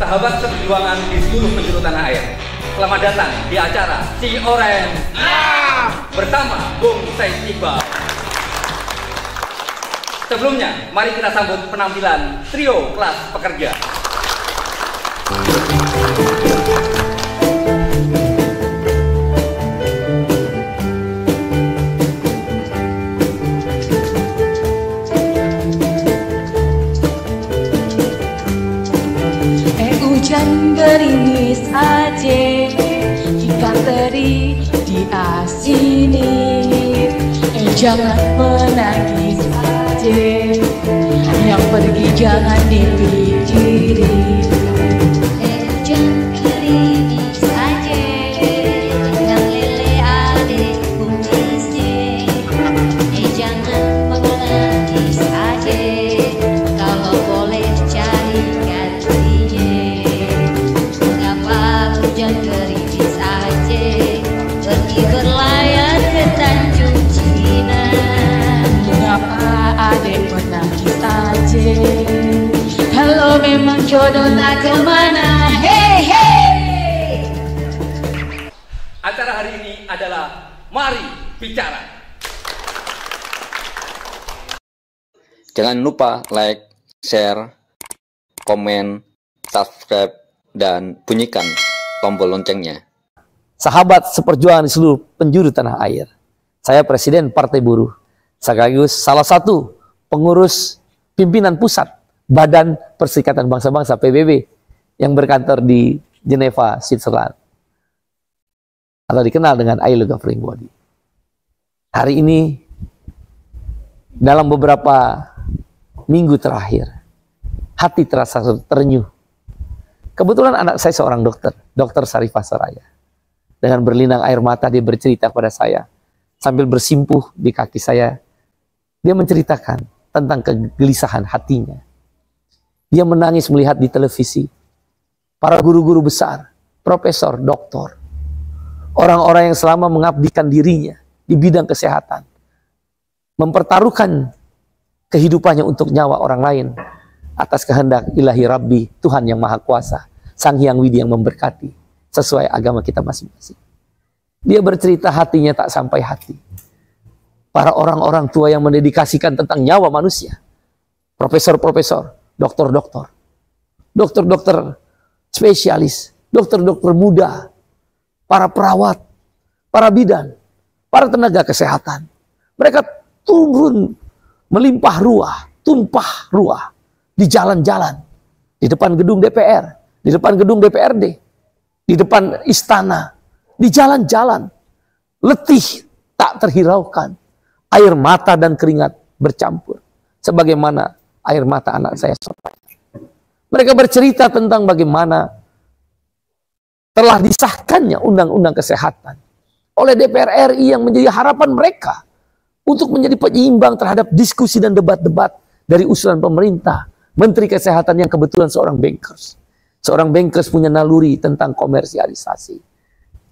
sahabat seperjuangan di seluruh penjuru tanah air. Selamat datang di acara Si Oren bersama Bung Said Iqbal. Sebelumnya, mari kita sambut penampilan trio kelas pekerja. Hujan gerimis aja jika teri di sini. Jangan menangis aja, yang pergi jangan dipikiri. Hujan gerimis aja, yang lele adik kumisnya. Jangan menangis aja, kalau boleh cari gantinya. Hujan gerimis aja, pergi berlayar ke Tanjung Cina. Mengapa adek menangis aja? Kalau memang jodoh tak kemana, hei hei. Acara hari ini adalah Mari Bicara. Jangan lupa like, share, komen, subscribe, dan bunyikan tombol loncengnya. Sahabat seperjuangan di seluruh penjuru tanah air, saya Presiden Partai Buruh, sekaligus salah satu pengurus pimpinan pusat Badan Perserikatan Bangsa-Bangsa PBB yang berkantor di Geneva, Switzerland, atau dikenal dengan ILO Governing Body. Hari ini, dalam beberapa minggu terakhir, hati terasa terenyuh. Kebetulan anak saya seorang dokter, Dr. Sarifah Soraya. Dengan berlinang air mata dia bercerita pada saya, sambil bersimpuh di kaki saya, dia menceritakan tentang kegelisahan hatinya. Dia menangis melihat di televisi, para guru-guru besar, profesor, doktor, orang-orang yang selama mengabdikan dirinya di bidang kesehatan, mempertaruhkan kehidupannya untuk nyawa orang lain, atas kehendak ilahi Rabbi, Tuhan yang Maha Kuasa, Sang Hyang Widi yang memberkati, sesuai agama kita masing-masing. Dia bercerita hatinya tak sampai hati. Para orang-orang tua yang mendedikasikan tentang nyawa manusia, profesor-profesor, dokter-dokter, dokter-dokter spesialis, dokter-dokter muda, para perawat, para bidan, para tenaga kesehatan. Mereka turun melimpah ruah, tumpah ruah, di jalan-jalan, di depan gedung DPR, di depan gedung DPRD, di depan istana, di jalan-jalan, letih tak terhiraukan, air mata dan keringat bercampur, sebagaimana air mata anak saya. Mereka bercerita tentang bagaimana telah disahkannya Undang-Undang Kesehatan oleh DPR RI yang menjadi harapan mereka untuk menjadi penyeimbang terhadap diskusi dan debat-debat dari usulan pemerintah. Menteri Kesehatan yang kebetulan seorang bankers. Seorang bankers punya naluri tentang komersialisasi.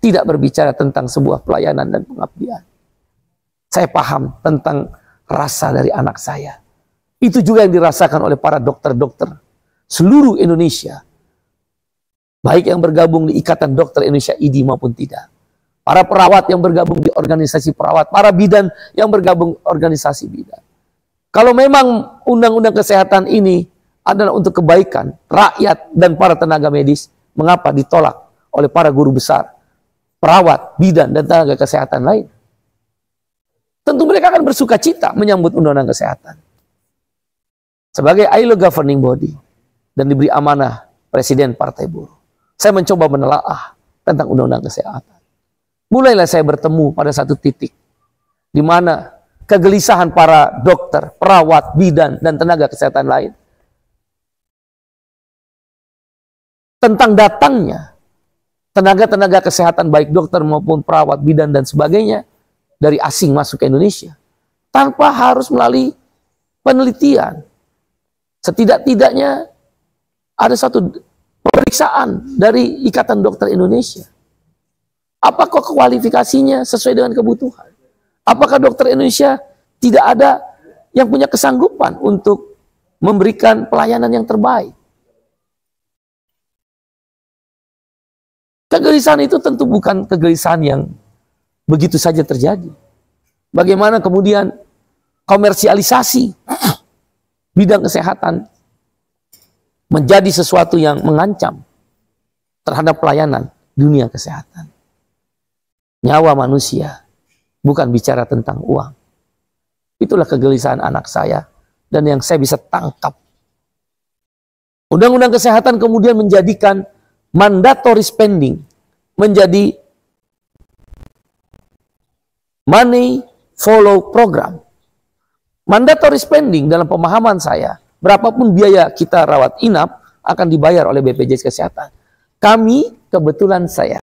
Tidak berbicara tentang sebuah pelayanan dan pengabdian. Saya paham tentang rasa dari anak saya. Itu juga yang dirasakan oleh para dokter-dokter seluruh Indonesia. Baik yang bergabung di Ikatan Dokter Indonesia IDI maupun tidak. Para perawat yang bergabung di organisasi perawat. Para bidan yang bergabung organisasi bidan. Kalau memang undang-undang kesehatan ini adalah untuk kebaikan rakyat dan para tenaga medis, mengapa ditolak oleh para guru besar, perawat, bidan, dan tenaga kesehatan lain? Tentu mereka akan bersuka cita menyambut undang-undang kesehatan. Sebagai ILO Governing Body dan diberi amanah Presiden Partai Buruh, saya mencoba menelaah tentang undang-undang kesehatan. Mulailah saya bertemu pada satu titik di mana kegelisahan para dokter, perawat, bidan, dan tenaga kesehatan lain tentang datangnya tenaga-tenaga kesehatan baik dokter maupun perawat, bidan, dan sebagainya dari asing masuk ke Indonesia tanpa harus melalui penelitian. Setidak-tidaknya ada satu pemeriksaan dari Ikatan Dokter Indonesia. Apakah kualifikasinya sesuai dengan kebutuhan? Apakah dokter Indonesia tidak ada yang punya kesanggupan untuk memberikan pelayanan yang terbaik? Kegelisahan itu tentu bukan kegelisahan yang begitu saja terjadi. Bagaimana kemudian komersialisasi bidang kesehatan menjadi sesuatu yang mengancam terhadap pelayanan dunia kesehatan. Nyawa manusia bukan bicara tentang uang. Itulah kegelisahan anak saya dan yang saya bisa tangkap. Undang-undang kesehatan kemudian menjadikan mandatory spending menjadi money follow program. Mandatory spending dalam pemahaman saya, berapapun biaya kita rawat inap akan dibayar oleh BPJS Kesehatan. Kami, kebetulan saya,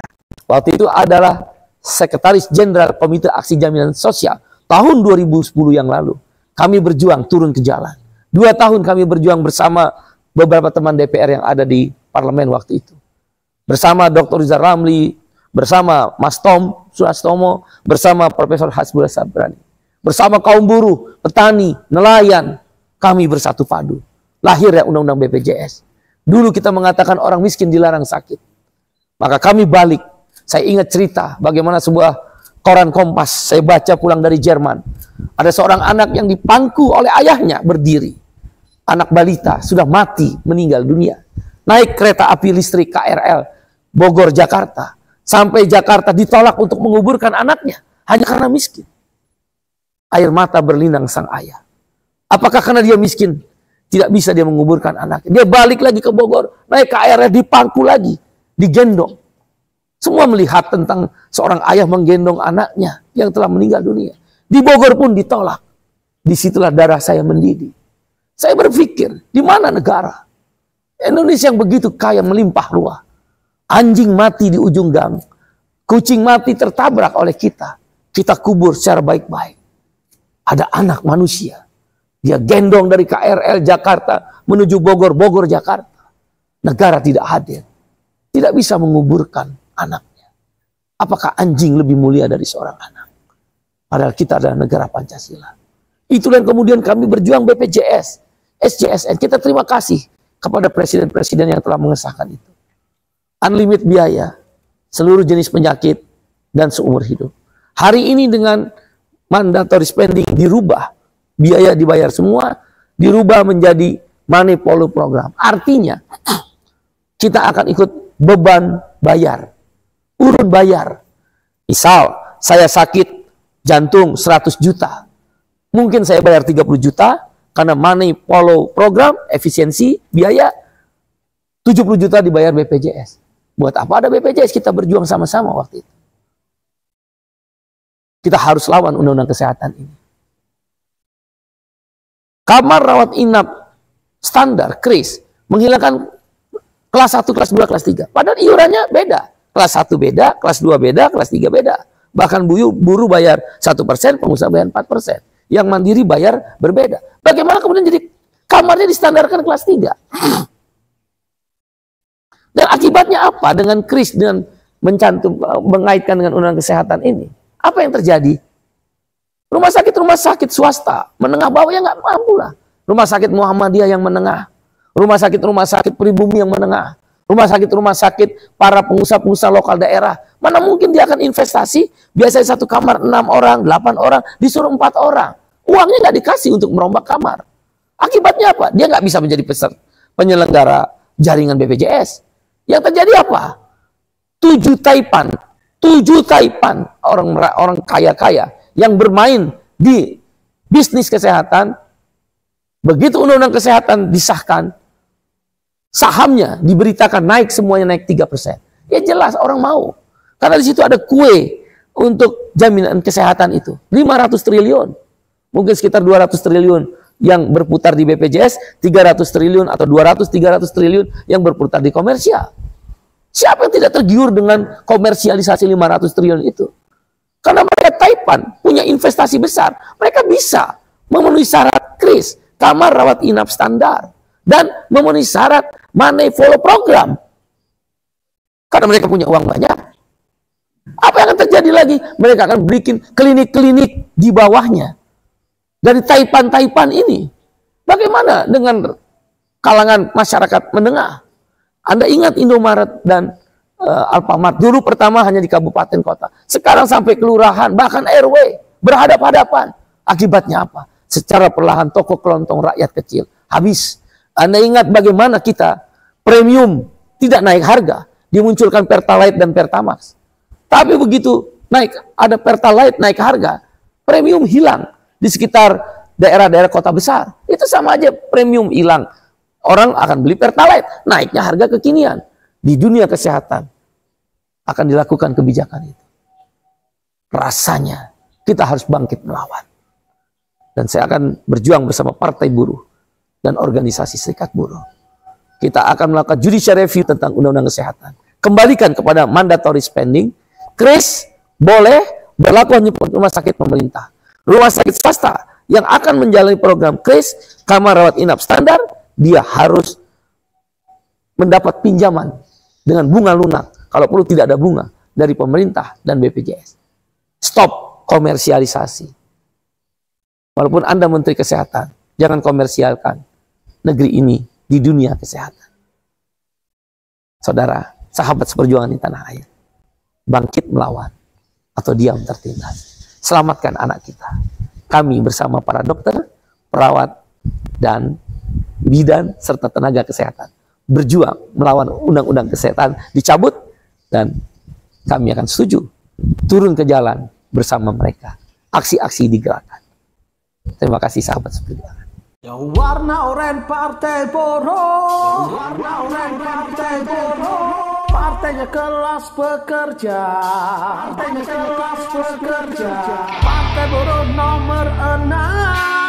waktu itu adalah Sekretaris Jenderal Komite Aksi Jaminan Sosial tahun 2010 yang lalu. Kami berjuang turun ke jalan. 2 tahun kami berjuang bersama beberapa teman DPR yang ada di parlemen waktu itu. Bersama Dr. Rizal Ramli, bersama Mas Tom Suhastomo, bersama Profesor Hasbullah Sabrani. Bersama kaum buruh, petani, nelayan, kami bersatu padu. Lahirnya Undang-Undang BPJS. Dulu kita mengatakan orang miskin dilarang sakit. Maka kami balik. Saya ingat cerita bagaimana sebuah koran Kompas, saya baca pulang dari Jerman. Ada seorang anak yang dipangku oleh ayahnya berdiri. Anak balita sudah mati, meninggal dunia. Naik kereta api listrik KRL Bogor Jakarta. Sampai Jakarta ditolak untuk menguburkan anaknya. Hanya karena miskin. Air mata berlinang sang ayah. Apakah karena dia miskin? Tidak bisa dia menguburkan anaknya. Dia balik lagi ke Bogor. Naik KRL dipangku lagi. Digendong. Semua melihat tentang seorang ayah menggendong anaknya yang telah meninggal dunia. Di Bogor pun ditolak. Disitulah darah saya mendidih. Saya berpikir, di mana negara? Indonesia yang begitu kaya melimpah ruah. Anjing mati di ujung gang. Kucing mati tertabrak oleh kita. Kita kubur secara baik-baik. Ada anak manusia. Dia gendong dari KRL Jakarta menuju Bogor, Bogor Jakarta. Negara tidak hadir. Tidak bisa menguburkan anaknya. Apakah anjing lebih mulia dari seorang anak? Padahal kita adalah negara Pancasila. Itulah yang kemudian kami berjuang BPJS, SJSN. Kita terima kasih kepada presiden-presiden yang telah mengesahkan itu. Unlimited biaya, seluruh jenis penyakit, dan seumur hidup. Hari ini dengan mandatory spending dirubah, biaya dibayar semua, dirubah menjadi money follow program. Artinya, kita akan ikut beban bayar, urun bayar. Misal, saya sakit jantung 100 juta. Mungkin saya bayar 30 juta, karena money follow program, efisiensi, biaya, 70 juta dibayar BPJS. Buat apa ada BPJS? Kita berjuang sama-sama waktu itu. Kita harus lawan undang-undang kesehatan ini. Kamar rawat inap standar, KRIS, menghilangkan kelas 1, kelas 2, kelas 3. Padahal iurannya beda. Kelas 1 beda, kelas 2 beda, kelas 3 beda. Bahkan buruh bayar 1%, pengusaha bayar 4%. Yang mandiri bayar berbeda. Bagaimana kemudian jadi kamarnya distandarkan kelas 3? Dan akibatnya apa dengan KRIS, dengan mengaitkan dengan undang-undang kesehatan ini? Apa yang terjadi? Rumah sakit swasta menengah bawah yang nggak mampu lah. Rumah sakit Muhammadiyah yang menengah, rumah sakit pribumi yang menengah, rumah sakit para pengusaha-pengusaha lokal daerah. Mana mungkin dia akan investasi? Biasanya satu kamar 6 orang, 8 orang, disuruh 4 orang. Uangnya nggak dikasih untuk merombak kamar. Akibatnya apa? Dia nggak bisa menjadi penyelenggara jaringan BPJS. Yang terjadi apa? 7 taipan orang kaya-kaya yang bermain di bisnis kesehatan. Begitu undang-undang kesehatan disahkan, sahamnya diberitakan naik, semuanya naik 3%. Ya jelas orang mau. Karena di situ ada kue untuk jaminan kesehatan itu. 500 triliun. Mungkin sekitar 200 triliun yang berputar di BPJS, 300 triliun atau 200-300 triliun yang berputar di komersial. Siapa yang tidak tergiur dengan komersialisasi 500 triliun itu? Karena mereka taipan, punya investasi besar. Mereka bisa memenuhi syarat KRIS, kamar rawat inap standar. Dan memenuhi syarat money follow program. Karena mereka punya uang banyak. Apa yang akan terjadi lagi? Mereka akan bikin klinik-klinik di bawahnya. Dari taipan-taipan ini. Bagaimana dengan kalangan masyarakat menengah? Anda ingat Indomaret dan Alfamart. Dulu pertama hanya di kabupaten kota. Sekarang sampai kelurahan, bahkan RW. Berhadap-hadapan. Akibatnya apa? Secara perlahan toko kelontong rakyat kecil habis. Anda ingat bagaimana kita premium tidak naik harga. Dimunculkan Pertalite dan Pertamax. Tapi begitu naik, ada Pertalite naik harga, premium hilang di sekitar daerah-daerah kota besar. Itu sama aja, premium hilang. Orang akan beli Pertalite, naiknya harga kekinian. Di dunia kesehatan akan dilakukan kebijakan itu. Rasanya kita harus bangkit melawan. Dan saya akan berjuang bersama Partai Buruh dan organisasi serikat buruh. Kita akan melakukan judicial review tentang undang-undang kesehatan. Kembalikan kepada mandatory spending. Kris boleh berlaku hanya rumah sakit pemerintah. Rumah sakit swasta yang akan menjalani program kris, kamar rawat inap standar, dia harus mendapat pinjaman dengan bunga lunak. Kalau perlu tidak ada bunga dari pemerintah dan BPJS. Stop komersialisasi. Walaupun Anda Menteri Kesehatan, jangan komersialkan negeri ini di dunia kesehatan. Saudara, sahabat seperjuangan di tanah air, bangkit melawan atau diam tertindas. Selamatkan anak kita. Kami bersama para dokter, perawat, dan bidan serta tenaga kesehatan berjuang melawan undang-undang kesehatan dicabut, dan kami akan setuju turun ke jalan bersama mereka. Aksi-aksi digerakkan. Terima kasih sahabat seperjuangan. Yang warna oranye Partai Buruh, warna oranye Partai Buruh, partainya kelas pekerja, partainya kelas pekerja, Partai Buruh nomor 6.